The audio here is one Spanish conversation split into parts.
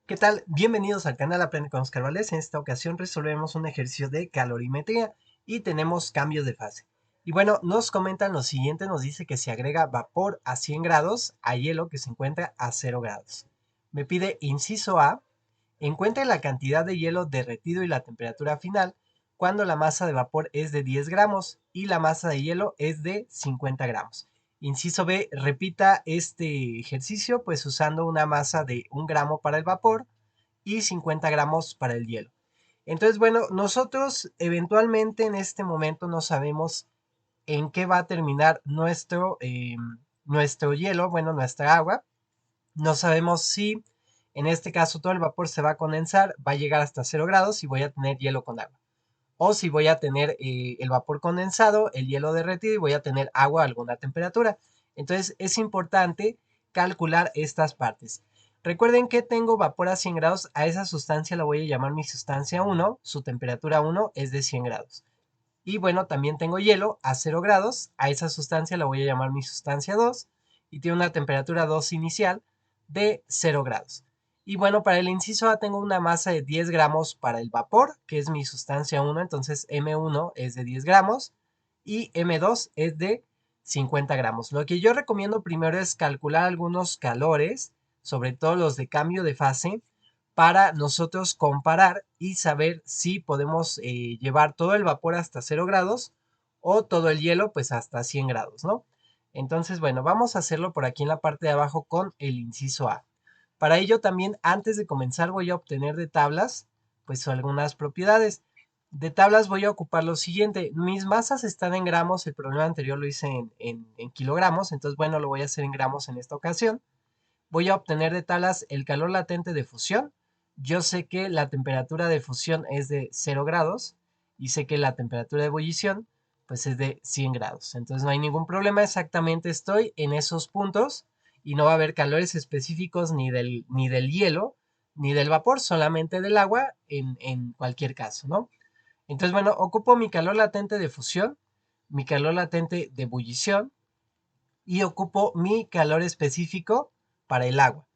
¿Qué tal? Bienvenidos al canal Aprende con Oscar Valdez. En esta ocasión resolvemos un ejercicio de calorimetría y tenemos cambios de fase. Y bueno, nos comentan lo siguiente, nos dice que se agrega vapor a 100 grados a hielo que se encuentra a 0 grados. Me pide inciso A, encuentre la cantidad de hielo derretido y la temperatura final cuando la masa de vapor es de 10 gramos y la masa de hielo es de 50 gramos. Inciso B, repita este ejercicio pues usando una masa de 1 gramo para el vapor y 50 gramos para el hielo. Entonces, bueno, nosotros eventualmente en este momento no sabemos en qué va a terminar nuestro hielo, bueno, nuestra agua. No sabemos si en este caso todo el vapor se va a condensar, va a llegar hasta 0 grados y voy a tener hielo con agua. O si voy a tener el vapor condensado, el hielo derretido y voy a tener agua a alguna temperatura. Entonces es importante calcular estas partes. Recuerden que tengo vapor a 100 grados, a esa sustancia la voy a llamar mi sustancia 1, su temperatura 1 es de 100 grados. Y bueno, también tengo hielo a 0 grados, a esa sustancia la voy a llamar mi sustancia 2 y tiene una temperatura 2 inicial de 0 grados. Y bueno, para el inciso A tengo una masa de 10 gramos para el vapor, que es mi sustancia 1, entonces M1 es de 10 gramos y M2 es de 50 gramos. Lo que yo recomiendo primero es calcular algunos calores, sobre todo los de cambio de fase, para nosotros comparar y saber si podemos llevar todo el vapor hasta 0 grados o todo el hielo pues hasta 100 grados, ¿no? Entonces, bueno, vamos a hacerlo por aquí en la parte de abajo con el inciso A. Para ello también, antes de comenzar, voy a obtener de tablas pues algunas propiedades. De tablas voy a ocupar lo siguiente, mis masas están en gramos, el problema anterior lo hice en kilogramos, entonces bueno, lo voy a hacer en gramos en esta ocasión. Voy a obtener de tablas el calor latente de fusión. Yo sé que la temperatura de fusión es de 0 grados y sé que la temperatura de ebullición pues es de 100 grados. Entonces no hay ningún problema, exactamente estoy en esos puntos y no va a haber calores específicos ni del hielo ni del vapor, solamente del agua en cualquier caso, ¿no? Entonces, bueno, ocupo mi calor latente de fusión, mi calor latente de ebullición y ocupo mi calor específico para el agua.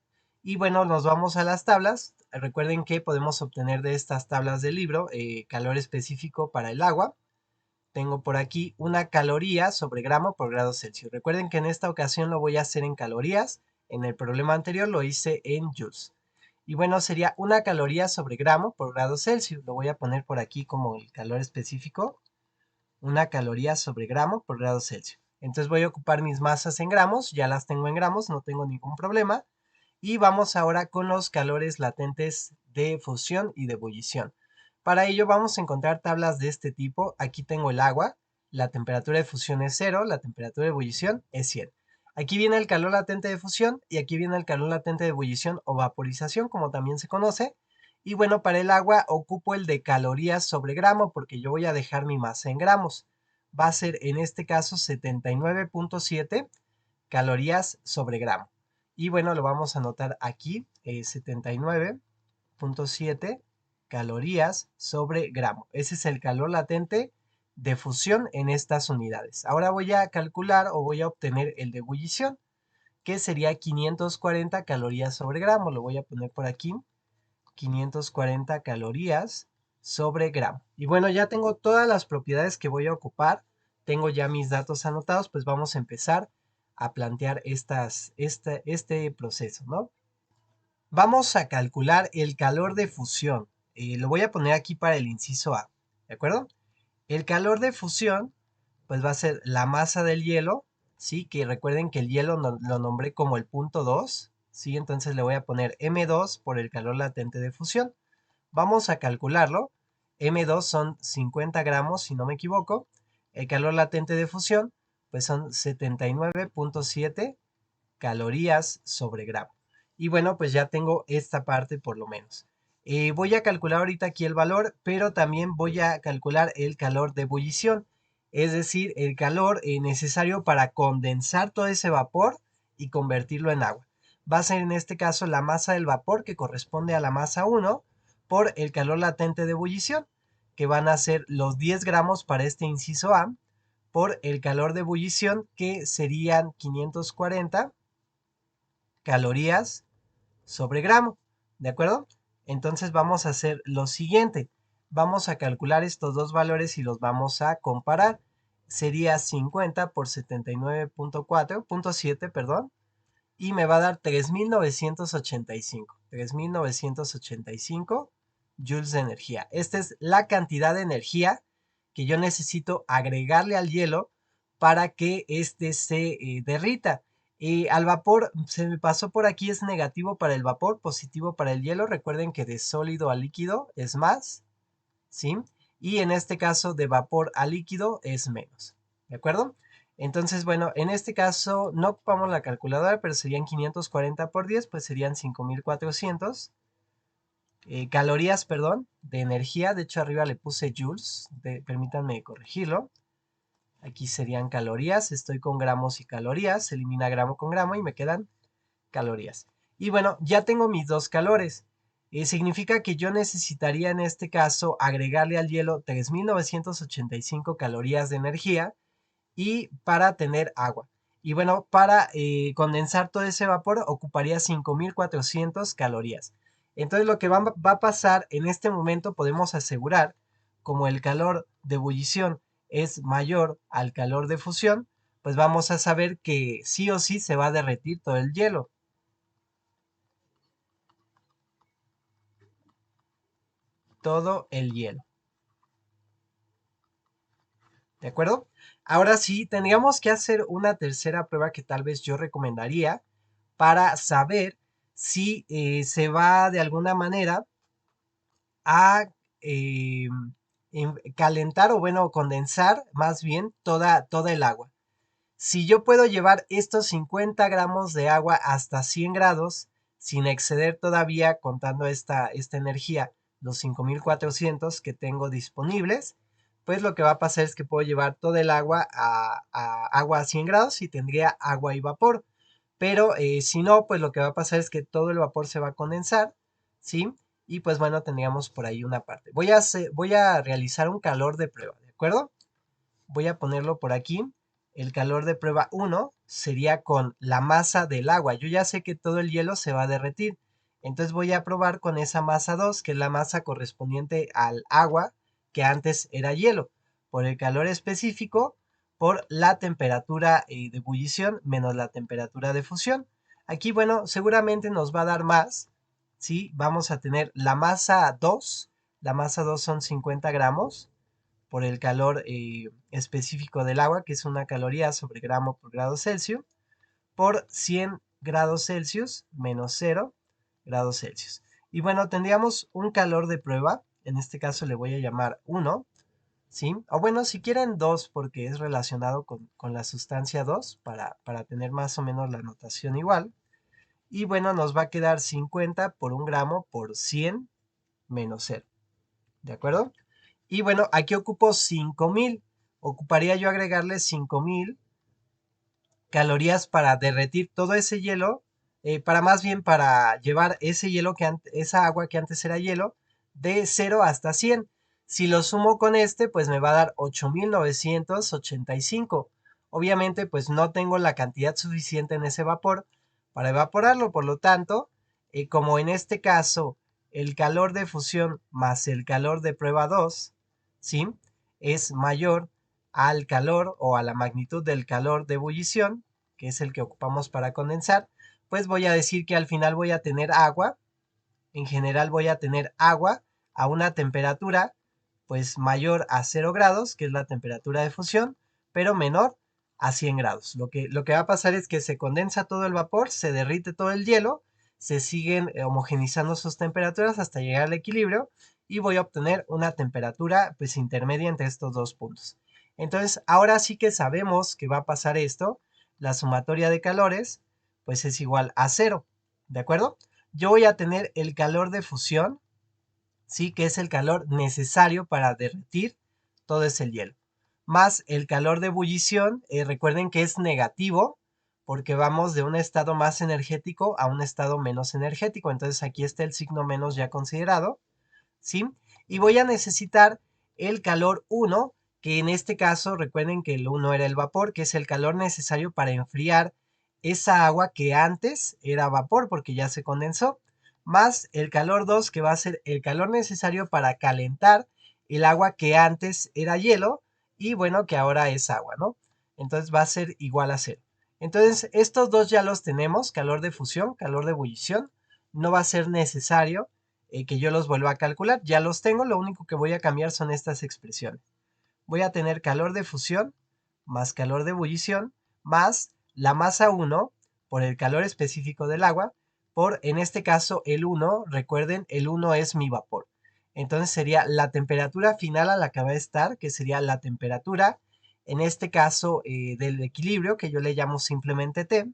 Y bueno, nos vamos a las tablas. Recuerden que podemos obtener de estas tablas del libro calor específico para el agua. Tengo por aquí una caloría sobre gramo por grado Celsius. Recuerden que en esta ocasión lo voy a hacer en calorías. En el problema anterior lo hice en joules. Y bueno, sería una caloría sobre gramo por grado Celsius. Lo voy a poner por aquí como el calor específico, una caloría sobre gramo por grado Celsius. Entonces voy a ocupar mis masas en gramos, ya las tengo en gramos, no tengo ningún problema. Y vamos ahora con los calores latentes de fusión y de ebullición. Para ello vamos a encontrar tablas de este tipo. Aquí tengo el agua, la temperatura de fusión es 0, la temperatura de ebullición es 100. Aquí viene el calor latente de fusión y aquí viene el calor latente de ebullición o vaporización, como también se conoce. Y bueno, para el agua ocupo el de calorías sobre gramo porque yo voy a dejar mi masa en gramos. Va a ser en este caso 79.7 calorías sobre gramo. Y bueno, lo vamos a anotar aquí, 79.7 calorías sobre gramo. Ese es el calor latente de fusión en estas unidades. Ahora voy a calcular o voy a obtener el de ebullición, que sería 540 calorías sobre gramo. Lo voy a poner por aquí, 540 calorías sobre gramo. Y bueno, ya tengo todas las propiedades que voy a ocupar. Tengo ya mis datos anotados, pues vamos a empezar a plantear este proceso, ¿no? Vamos a calcular el calor de fusión. Lo voy a poner aquí para el inciso A, ¿de acuerdo? El calor de fusión, pues va a ser la masa del hielo, ¿sí? Que recuerden que el hielo lo nombré como el punto 2, ¿sí? Entonces le voy a poner M2 por el calor latente de fusión. Vamos a calcularlo. M2 son 50 gramos, si no me equivoco. El calor latente de fusión, pues son 79.7 calorías sobre gramo. Y bueno, pues ya tengo esta parte por lo menos. Voy a calcular ahorita aquí el valor, pero también voy a calcular el calor de ebullición, es decir, el calor necesario para condensar todo ese vapor y convertirlo en agua. Va a ser en este caso la masa del vapor que corresponde a la masa 1 por el calor latente de ebullición, que van a ser los 10 gramos para este inciso A, por el calor de ebullición que serían 540 calorías sobre gramo. ¿De acuerdo? Entonces vamos a hacer lo siguiente. Vamos a calcular estos dos valores y los vamos a comparar. Sería 50 por 79.4.7, perdón, y me va a dar 3.985 joules de energía. Esta es la cantidad de energía que yo necesito agregarle al hielo para que este se derrita. Al vapor, se me pasó por aquí, es negativo para el vapor, positivo para el hielo. Recuerden que de sólido a líquido es más, ¿sí? Y en este caso de vapor a líquido es menos, ¿de acuerdo? Entonces, bueno, en este caso no ocupamos la calculadora, pero serían 540 por 10, pues serían 5400 calorías, perdón, de energía. De hecho, arriba le puse joules, permítanme corregirlo. Aquí serían calorías, estoy con gramos y calorías, se elimina gramo con gramo y me quedan calorías. Y bueno, ya tengo mis dos calores. Significa que yo necesitaría en este caso agregarle al hielo 3.985 calorías de energía y para tener agua. Y bueno, para condensar todo ese vapor ocuparía 5.400 calorías. Entonces lo que va a pasar en este momento podemos asegurar, como el calor de ebullición es mayor al calor de fusión, pues vamos a saber que sí o sí se va a derretir todo el hielo. Todo el hielo. ¿De acuerdo? Ahora sí, tendríamos que hacer una tercera prueba que tal vez yo recomendaría para saber si se va de alguna manera a eh, calentar o bueno, condensar más bien toda el agua. Si yo puedo llevar estos 50 gramos de agua hasta 100 grados sin exceder todavía, contando esta energía, los 5.400 que tengo disponibles, pues lo que va a pasar es que puedo llevar todo el agua a agua a 100 grados y tendría agua y vapor. Pero si no, pues lo que va a pasar es que todo el vapor se va a condensar, ¿sí? Y pues bueno, tendríamos por ahí una parte. Voy a realizar un calor de prueba, ¿de acuerdo? Voy a ponerlo por aquí. El calor de prueba 1 sería con la masa del agua. Yo ya sé que todo el hielo se va a derretir. Entonces voy a probar con esa masa 2, que es la masa correspondiente al agua que antes era hielo. Por el calor específico, por la temperatura de ebullición menos la temperatura de fusión. Aquí, bueno, seguramente nos va a dar más. ¿Sí? Vamos a tener la masa 2. La masa 2 son 50 gramos por el calor específico del agua, que es una caloría sobre gramo por grado Celsius, por 100 grados Celsius menos 0 grados Celsius. Y bueno, tendríamos un calor de prueba, en este caso le voy a llamar 1, ¿sí? O bueno, si quieren 2, porque es relacionado con la sustancia 2, para tener más o menos la notación igual. Y bueno, nos va a quedar 50 por 1 gramo por 100 menos 0, ¿de acuerdo? Y bueno, aquí ocupo 5.000. Ocuparía yo agregarle 5.000 calorías para derretir todo ese hielo, para más bien para llevar ese hielo esa agua que antes era hielo, de 0 hasta 100. Si lo sumo con este, pues me va a dar 8.985. Obviamente, pues no tengo la cantidad suficiente en ese vapor para evaporarlo, por lo tanto, como en este caso el calor de fusión más el calor de prueba 2, ¿sí? Es mayor al calor o a la magnitud del calor de ebullición, que es el que ocupamos para condensar, pues voy a decir que al final voy a tener agua. En general voy a tener agua a una temperatura pues mayor a 0 grados, que es la temperatura de fusión, pero menor a 100 grados. Lo que va a pasar es que se condensa todo el vapor, se derrite todo el hielo, se siguen homogenizando sus temperaturas hasta llegar al equilibrio y voy a obtener una temperatura pues intermedia entre estos dos puntos. Entonces, ahora sí que sabemos que va a pasar esto, la sumatoria de calores pues es igual a 0, ¿de acuerdo? Yo voy a tener el calor de fusión, ¿sí? Que es el calor necesario para derretir todo ese hielo. Más el calor de ebullición, recuerden que es negativo porque vamos de un estado más energético a un estado menos energético. Entonces aquí está el signo menos ya considerado, ¿sí? Y voy a necesitar el calor 1, que en este caso recuerden que el 1 era el vapor, que es el calor necesario para enfriar esa agua que antes era vapor porque ya se condensó, más el calor 2, que va a ser el calor necesario para calentar el agua que antes era hielo y bueno, que ahora es agua, ¿no? Entonces va a ser igual a 0. Entonces estos dos ya los tenemos, calor de fusión, calor de ebullición. No va a ser necesario que yo los vuelva a calcular, ya los tengo, lo único que voy a cambiar son estas expresiones. Voy a tener calor de fusión más calor de ebullición más la masa 1 por el calor específico del agua por, en este caso, el 1. Recuerden, el 1 es mi vapor. Entonces sería la temperatura final a la que va a estar, que sería la temperatura, en este caso, del equilibrio, que yo le llamo simplemente T,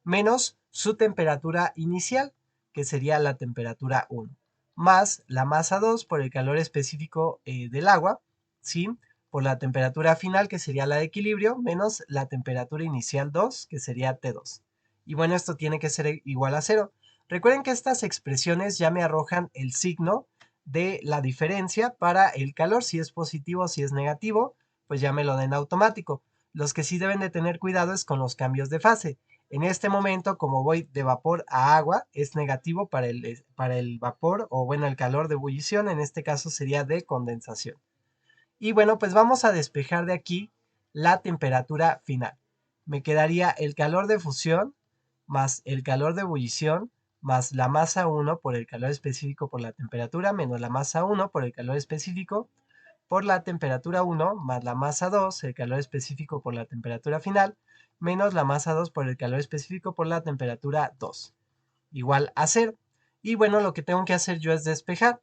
menos su temperatura inicial, que sería la temperatura 1, más la masa 2 por el calor específico del agua, ¿sí? Por la temperatura final, que sería la de equilibrio, menos la temperatura inicial 2, que sería T2. Y bueno, esto tiene que ser igual a 0. Recuerden que estas expresiones ya me arrojan el signo de la diferencia para el calor, si es positivo o si es negativo, pues ya me lo den automático. Los que sí deben de tener cuidado es con los cambios de fase. En este momento, como voy de vapor a agua, es negativo para el vapor o bueno, el calor de ebullición, en este caso sería de condensación. Y bueno, pues vamos a despejar de aquí la temperatura final. Me quedaría el calor de fusión más el calor de ebullición más la masa 1 por el calor específico por la temperatura menos la masa 1 por el calor específico por la temperatura 1 más la masa 2, el calor específico por la temperatura final, menos la masa 2 por el calor específico por la temperatura 2, igual a 0. Y bueno, lo que tengo que hacer yo es despejar.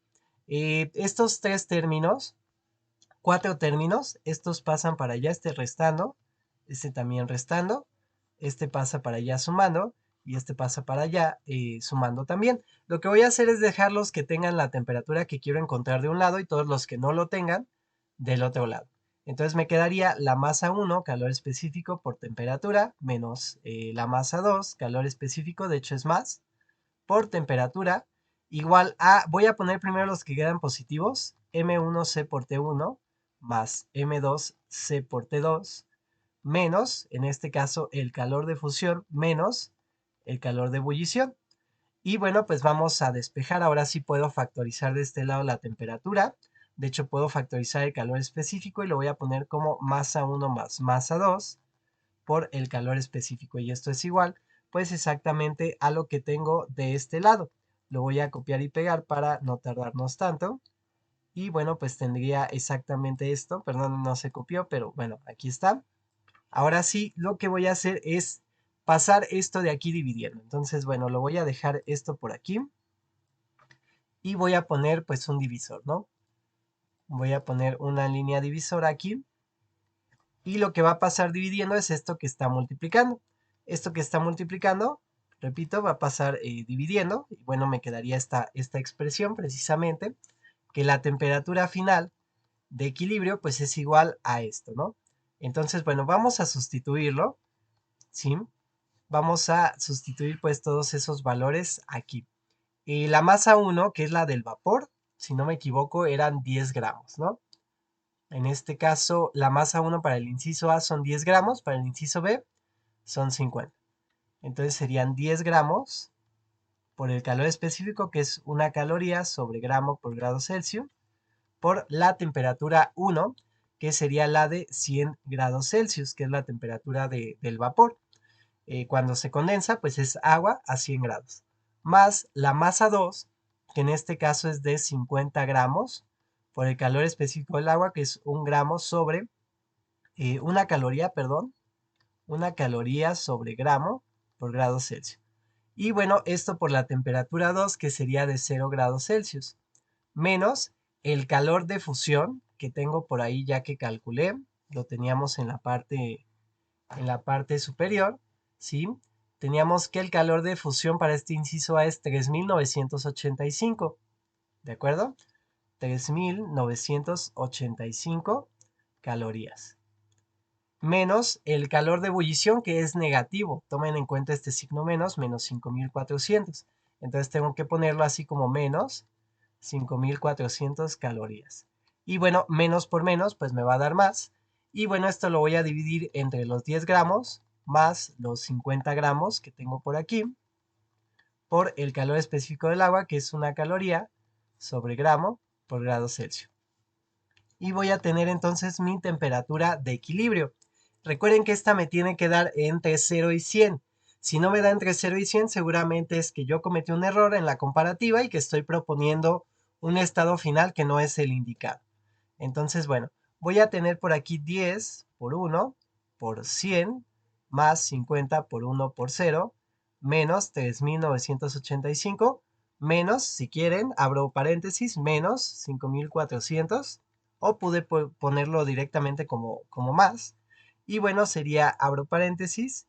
Estos tres términos, cuatro términos, estos pasan para allá, este restando, este también restando, este pasa para allá sumando, y este pasa para allá sumando también. Lo que voy a hacer es dejarlos que tengan la temperatura que quiero encontrar de un lado y todos los que no lo tengan del otro lado. Entonces me quedaría la masa 1, calor específico por temperatura, menos la masa 2, calor específico, de hecho es más, por temperatura, igual a, voy a poner primero los que quedan positivos, M1C por T1 más M2C por T2 menos, en este caso, el calor de fusión menos el calor de ebullición. Y bueno, pues vamos a despejar. Ahora sí puedo factorizar de este lado la temperatura. De hecho, puedo factorizar el calor específico y lo voy a poner como masa 1 más masa 2 por el calor específico. Y esto es igual, pues exactamente a lo que tengo de este lado. Lo voy a copiar y pegar para no tardarnos tanto. Y bueno, pues tendría exactamente esto. Perdón, no se copió, pero bueno, aquí está. Ahora sí, lo que voy a hacer es pasar esto de aquí dividiendo. Entonces, bueno, lo voy a dejar esto por aquí y voy a poner pues un divisor, ¿no? Voy a poner una línea divisora aquí y lo que va a pasar dividiendo es esto que está multiplicando. Esto que está multiplicando, repito, va a pasar dividiendo y bueno, me quedaría esta expresión precisamente, que la temperatura final de equilibrio pues es igual a esto, ¿no? Entonces, bueno, vamos a sustituirlo, ¿sí? Vamos a sustituir pues todos esos valores aquí. Y la masa 1, que es la del vapor, si no me equivoco, eran 10 gramos, ¿no? En este caso, la masa 1 para el inciso A son 10 gramos, para el inciso B son 50. Entonces serían 10 gramos por el calor específico, que es una caloría sobre gramo por grado Celsius, por la temperatura 1, que sería la de 100 grados Celsius, que es la temperatura del vapor. Cuando se condensa, pues es agua a 100 grados. Más la masa 2, que en este caso es de 50 gramos, por el calor específico del agua, que es un gramo sobre, una caloría, perdón, una caloría sobre gramo por grado Celsius. Y bueno, esto por la temperatura 2, que sería de 0 grados Celsius, menos el calor de fusión, que tengo por ahí ya que calculé, lo teníamos en la parte superior, ¿sí? Teníamos que el calor de fusión para este inciso A es 3985, ¿de acuerdo? 3985 calorías. Menos el calor de ebullición, que es negativo. Tomen en cuenta este signo menos, menos 5400. Entonces tengo que ponerlo así como menos 5400 calorías. Y bueno, menos por menos, pues me va a dar más. Y bueno, esto lo voy a dividir entre los 10 gramos más los 50 gramos que tengo por aquí por el calor específico del agua, que es una caloría, sobre gramo por grado Celsius. Y voy a tener entonces mi temperatura de equilibrio. Recuerden que esta me tiene que dar entre 0 y 100. Si no me da entre 0 y 100, seguramente es que yo cometí un error en la comparativa y que estoy proponiendo un estado final que no es el indicado. Entonces, bueno, voy a tener por aquí 10 por 1 por 100 más 50 por 1 por 0 menos 3985 menos, si quieren, abro paréntesis, menos 5400 o pude ponerlo directamente como más. Y bueno, sería, abro paréntesis,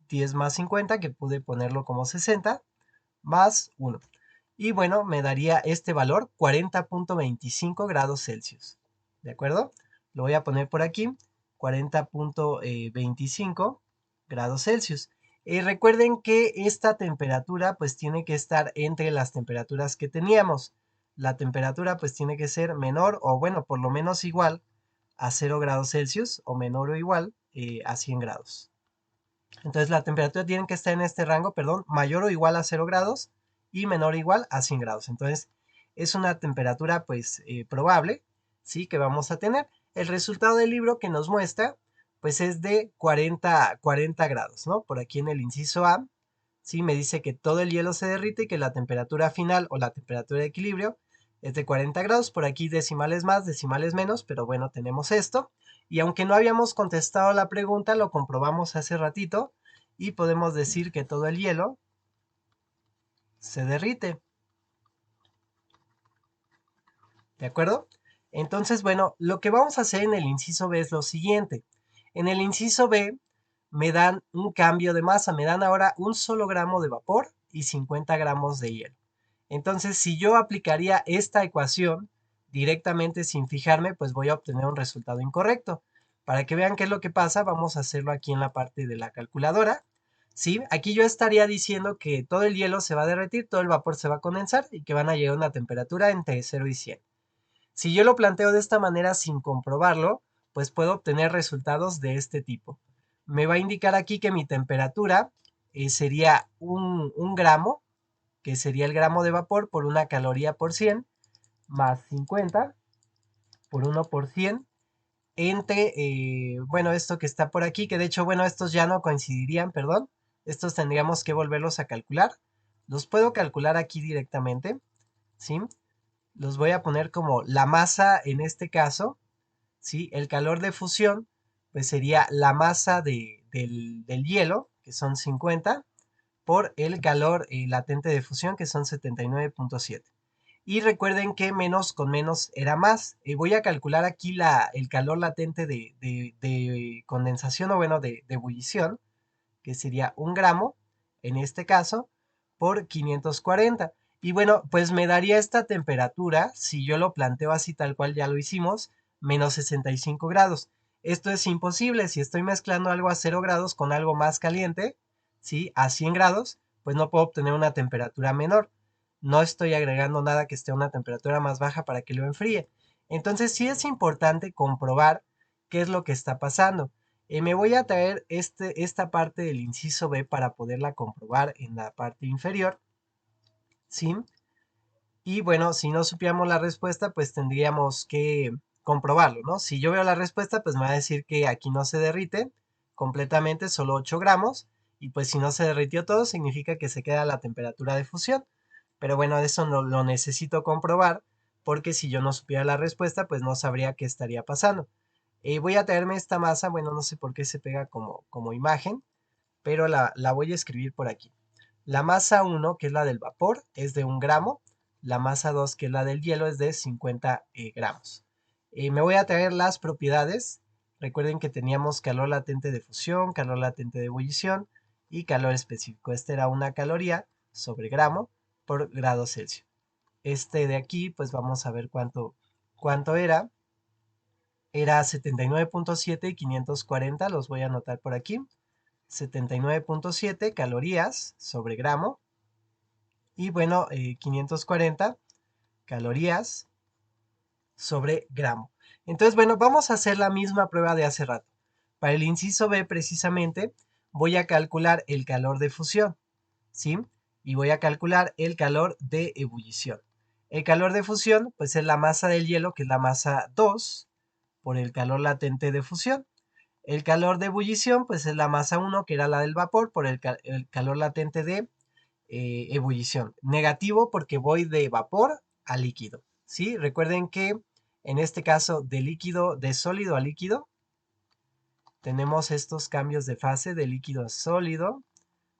10 más 50, que pude ponerlo como 60, más 1. Y bueno, me daría este valor 40.25 grados Celsius. ¿De acuerdo? Lo voy a poner por aquí, 40.25 grados Celsius. Recuerden que esta temperatura pues tiene que estar entre las temperaturas que teníamos. La temperatura pues tiene que ser menor o bueno, por lo menos igual a 0 grados Celsius o menor o igual a 100 grados. Entonces la temperatura tiene que estar en este rango, perdón, mayor o igual a 0 grados y menor o igual a 100 grados. Entonces es una temperatura pues probable, ¿sí? Que vamos a tener. El resultado del libro que nos muestra pues es de 40 grados, ¿no? Por aquí en el inciso A, ¿sí? Me dice que todo el hielo se derrite y que la temperatura final o la temperatura de equilibrio es de 40 grados. Por aquí decimales más, decimales menos, pero bueno, tenemos esto. Y aunque no habíamos contestado la pregunta, lo comprobamos hace ratito y podemos decir que todo el hielo se derrite. ¿De acuerdo? Entonces, bueno, lo que vamos a hacer en el inciso B es lo siguiente. En el inciso B me dan un cambio de masa, me dan ahora un solo gramo de vapor y 50 gramos de hielo. Entonces, si yo aplicaría esta ecuación directamente sin fijarme, pues voy a obtener un resultado incorrecto. Para que vean qué es lo que pasa, vamos a hacerlo aquí en la parte de la calculadora. ¿Sí? Aquí yo estaría diciendo que todo el hielo se va a derretir, todo el vapor se va a condensar y que van a llegar a una temperatura entre 0 y 100. Si yo lo planteo de esta manera sin comprobarlo, pues puedo obtener resultados de este tipo. Me va a indicar aquí que mi temperatura sería un gramo, que sería el gramo de vapor por una caloría por 100, más 50 por 1 por 100, entre, bueno, esto que está por aquí, que de hecho, bueno, estos ya no coincidirían, perdón. Estos tendríamos que volverlos a calcular. Los puedo calcular aquí directamente, ¿sí? Los voy a poner como la masa en este caso, ¿sí? El calor de fusión, pues sería la masa del hielo, que son 50, por el calor latente de fusión, que son 79.7. Y recuerden que menos con menos era más. Voy a calcular aquí el calor latente de condensación o bueno, de ebullición, que sería un gramo, en este caso, por 540. Y bueno, pues me daría esta temperatura, si yo lo planteo así tal cual ya lo hicimos, menos 65 grados. Esto es imposible, si estoy mezclando algo a 0 grados con algo más caliente, ¿sí? A 100 grados, pues no puedo obtener una temperatura menor. No estoy agregando nada que esté a una temperatura más baja para que lo enfríe. Entonces sí es importante comprobar qué es lo que está pasando. Me voy a traer esta parte del inciso B para poderla comprobar en la parte inferior, ¿sí? Y bueno, si no supiéramos la respuesta, pues tendríamos que comprobarlo, ¿no? Si yo veo la respuesta, pues me va a decir que aquí no se derrite completamente, solo 8 gramos, y pues si no se derritió todo, significa que se queda la temperatura de fusión. Pero bueno, eso no lo necesito comprobar, porque si yo no supiera la respuesta, pues no sabría qué estaría pasando. Voy a traerme esta masa, bueno, no sé por qué se pega como imagen, pero la voy a escribir por aquí. La masa 1, que es la del vapor, es de 1 gramo. La masa 2, que es la del hielo, es de 50 gramos. Me voy a traer las propiedades. Recuerden que teníamos calor latente de fusión, calor latente de ebullición y calor específico. Esta era una caloría sobre gramo por grado Celsius. Este de aquí, pues vamos a ver cuánto era. Era 79.7 y 540, los voy a anotar por aquí. 79.7 calorías sobre gramo. Y bueno, 540 calorías sobre gramo. Entonces, bueno, vamos a hacer la misma prueba de hace rato. Para el inciso B, precisamente, voy a calcular el calor de fusión, ¿sí? y voy a calcular el calor de ebullición. El calor de fusión, pues es la masa del hielo, que es la masa 2, por el calor latente de fusión. El calor de ebullición, pues es la masa 1, que era la del vapor, por el calor latente de ebullición. Negativo porque voy de vapor a líquido, ¿sí? Recuerden que en este caso de líquido, de sólido a líquido, tenemos estos cambios de fase de líquido a sólido,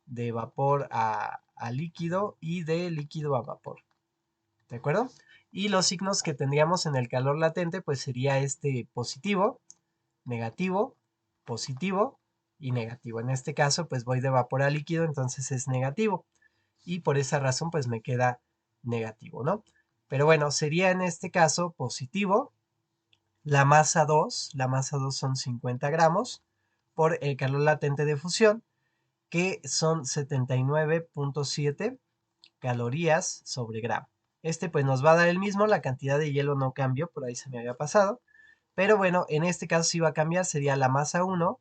de vapor a líquido y de líquido a vapor, ¿de acuerdo? Y los signos que tendríamos en el calor latente pues sería este positivo, negativo, positivo y negativo. En este caso pues voy de vapor a líquido, entonces es negativo y por esa razón pues me queda negativo, ¿no? Pero bueno, sería en este caso positivo, la masa 2 son 50 gramos por el calor latente de fusión, que son 79.7 calorías sobre gramo. Este pues nos va a dar el mismo, la cantidad de hielo no cambió, por ahí se me había pasado. Pero bueno, en este caso sí va a cambiar, sería la masa 1,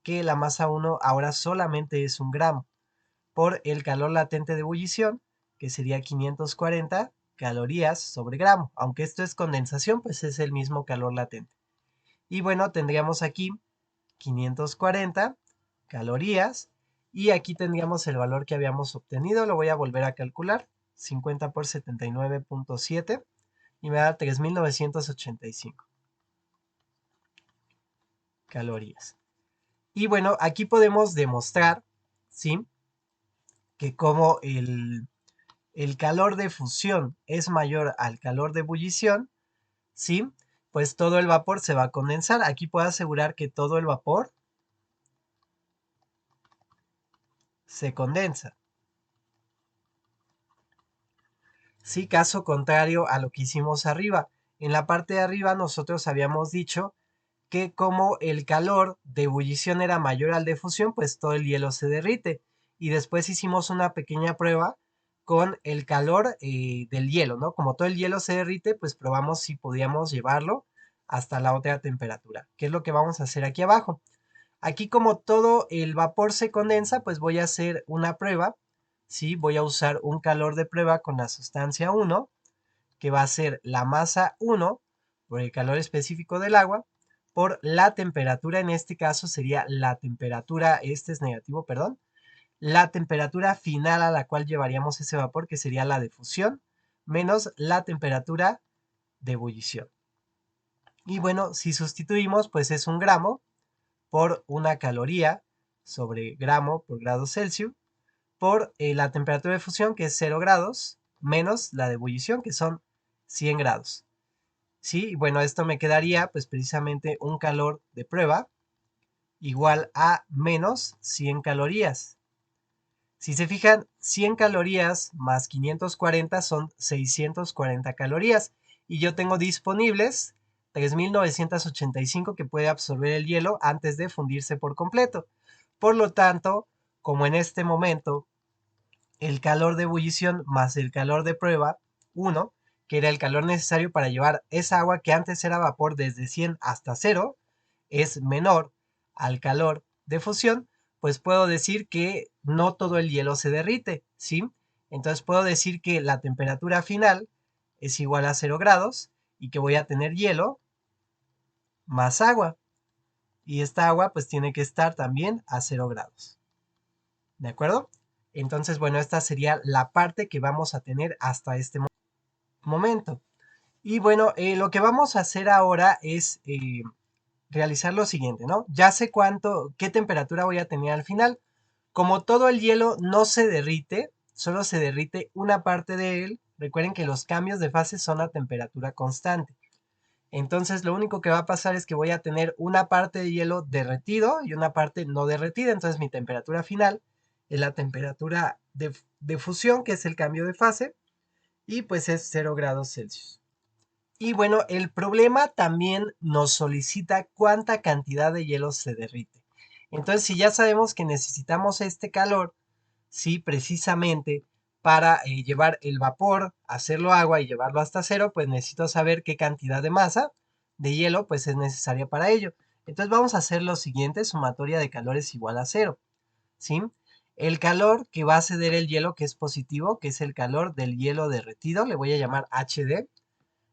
que la masa 1 ahora solamente es 1 gramo, por el calor latente de ebullición, que sería 540 calorías sobre gramo. Aunque esto es condensación, pues es el mismo calor latente. Y bueno, tendríamos aquí 540 calorías y aquí tendríamos el valor que habíamos obtenido. Lo voy a volver a calcular. 50 por 79.7 y me da 3985 calorías. Y bueno, aquí podemos demostrar, ¿sí? Que como el calor de fusión es mayor al calor de ebullición, ¿sí? Pues todo el vapor se va a condensar. Aquí puedo asegurar que todo el vapor se condensa. Sí, caso contrario a lo que hicimos arriba. En la parte de arriba nosotros habíamos dicho que como el calor de ebullición era mayor al de fusión, pues todo el hielo se derrite. Y después hicimos una pequeña prueba con el calor del hielo, ¿no? Como todo el hielo se derrite, pues probamos si podíamos llevarlo hasta la otra temperatura, que es lo que vamos a hacer aquí abajo. Aquí como todo el vapor se condensa, pues voy a hacer una prueba, ¿sí? Voy a usar un calor de prueba con la sustancia 1, que va a ser la masa 1 por el calor específico del agua, por la temperatura, en este caso sería la temperatura, este es negativo, perdón, la temperatura final a la cual llevaríamos ese vapor, que sería la de fusión, menos la temperatura de ebullición. Y bueno, si sustituimos, pues es 1 gramo por una caloría sobre gramo por grado Celsius, por la temperatura de fusión, que es 0 grados, menos la de ebullición, que son 100 grados. Sí, bueno, esto me quedaría pues precisamente un calor de prueba igual a menos 100 calorías. Si se fijan, 100 calorías más 540 son 640 calorías y yo tengo disponibles 3985 que puede absorber el hielo antes de fundirse por completo. Por lo tanto, como en este momento el calor de ebullición más el calor de prueba, 1, que era el calor necesario para llevar esa agua que antes era vapor desde 100 hasta 0, es menor al calor de fusión, pues puedo decir que no todo el hielo se derrite, ¿sí? Entonces puedo decir que la temperatura final es igual a 0 grados y que voy a tener hielo más agua. Y esta agua pues tiene que estar también a 0 grados. ¿De acuerdo? Entonces, bueno, esta sería la parte que vamos a tener hasta este momento. Y bueno, lo que vamos a hacer ahora es realizar lo siguiente, ¿no? Ya sé qué temperatura voy a tener al final. Como todo el hielo no se derrite, solo se derrite una parte de él. Recuerden que los cambios de fase son a temperatura constante. Entonces lo único que va a pasar es que voy a tener una parte de hielo derretido y una parte no derretida. Entonces mi temperatura final es la temperatura de fusión, que es el cambio de fase, y pues es 0 grados Celsius. Y bueno, el problema también nos solicita cuánta cantidad de hielo se derrite. Entonces, si ya sabemos que necesitamos este calor, sí, precisamente para llevar el vapor, hacerlo agua y llevarlo hasta 0, pues necesito saber qué cantidad de masa de hielo pues es necesaria para ello. Entonces vamos a hacer lo siguiente, sumatoria de calores igual a 0, ¿sí? El calor que va a ceder el hielo, que es positivo, que es el calor del hielo derretido, le voy a llamar HD,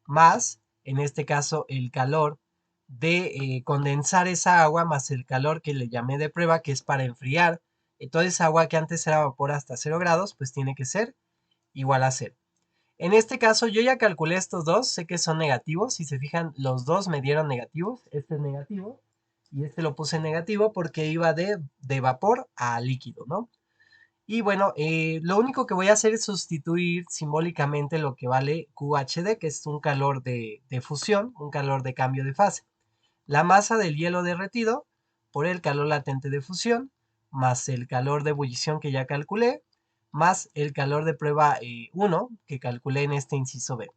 más, en este caso, el calor de condensar esa agua, más el calor que le llamé de prueba, que es para enfriar. Toda esa agua que antes era vapor hasta 0 grados, pues tiene que ser igual a 0. En este caso yo ya calculé estos dos, sé que son negativos, si se fijan los dos me dieron negativos, este es negativo y este lo puse negativo porque iba de vapor a líquido, ¿no? Y bueno, lo único que voy a hacer es sustituir simbólicamente lo que vale QHD, que es un calor de fusión, un calor de cambio de fase. La masa del hielo derretido por el calor latente de fusión, más el calor de ebullición que ya calculé, más el calor de prueba 1 que calculé en este inciso B.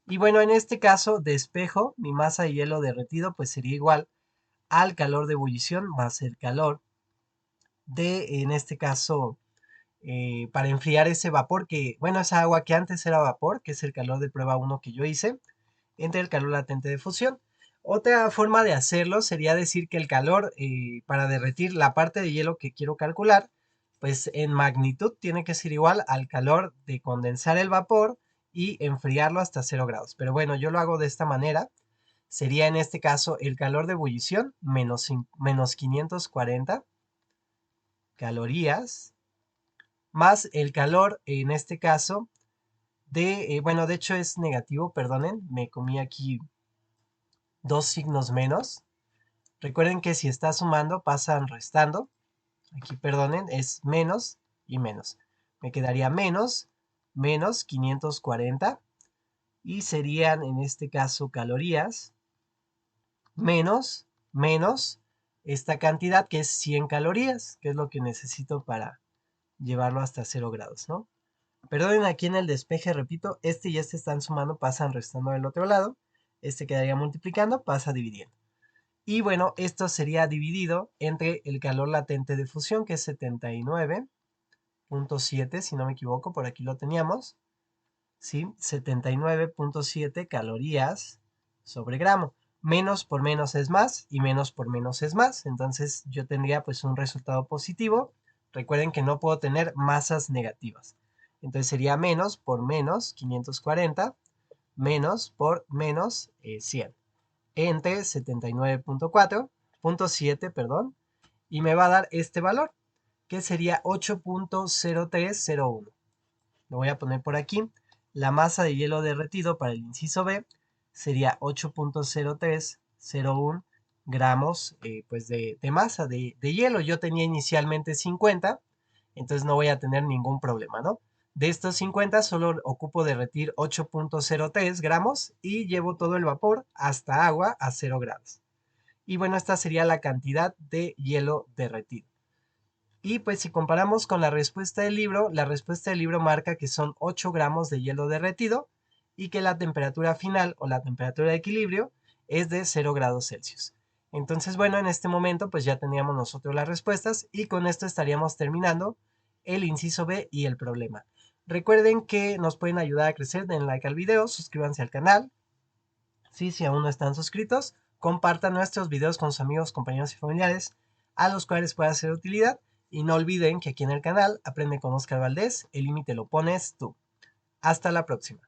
Y bueno, en este caso despejo mi masa de hielo derretido, pues sería igual al calor de ebullición más el calor de, en este caso, para enfriar ese vapor que, bueno, esa agua que antes era vapor, que es el calor de prueba 1 que yo hice, entre el calor latente de fusión. Otra forma de hacerlo sería decir que el calor para derretir la parte de hielo que quiero calcular, pues en magnitud tiene que ser igual al calor de condensar el vapor y enfriarlo hasta 0 grados. Pero bueno, yo lo hago de esta manera. Sería en este caso el calor de ebullición menos 540 calorías más el calor, en este caso, bueno, de hecho es negativo, perdonen, me comí aquí dos signos menos. Recuerden que si está sumando, pasan restando. Aquí, perdonen, es menos y menos. Me quedaría menos 540 y serían en este caso calorías, menos esta cantidad que es 100 calorías, que es lo que necesito para llevarlo hasta 0 grados, ¿no? Perdonen, aquí en el despeje, repito, este y este están sumando, pasan restando del otro lado. Este quedaría multiplicando, pasa dividiendo. Y bueno, esto sería dividido entre el calor latente de fusión, que es 79.7, si no me equivoco, por aquí lo teníamos. ¿Sí? 79.7 calorías sobre gramo. Menos por menos es más y menos por menos es más. Entonces yo tendría pues un resultado positivo. Recuerden que no puedo tener masas negativas. Entonces sería menos por menos 540 menos por menos 100 entre 79.4.7, perdón, y me va a dar este valor que sería 8.0301. Lo voy a poner por aquí. La masa de hielo derretido para el inciso B sería 8.0301 gramos pues de masa de hielo. Yo tenía inicialmente 50, entonces no voy a tener ningún problema, ¿no? De estos 50 solo ocupo derretir 8.03 gramos y llevo todo el vapor hasta agua a 0 grados. Y bueno, esta sería la cantidad de hielo derretido. Y pues si comparamos con la respuesta del libro marca que son 8 gramos de hielo derretido y que la temperatura final o la temperatura de equilibrio es de 0 grados Celsius. Entonces, bueno, en este momento pues ya teníamos nosotros las respuestas y con esto estaríamos terminando el inciso B y el problema. Recuerden que nos pueden ayudar a crecer, den like al video, suscríbanse al canal. Sí, si aún no están suscritos, compartan nuestros videos con sus amigos, compañeros y familiares a los cuales pueda ser de utilidad. Y no olviden que aquí en el canal Aprende con Oscar Valdés, el límite lo pones tú. Hasta la próxima.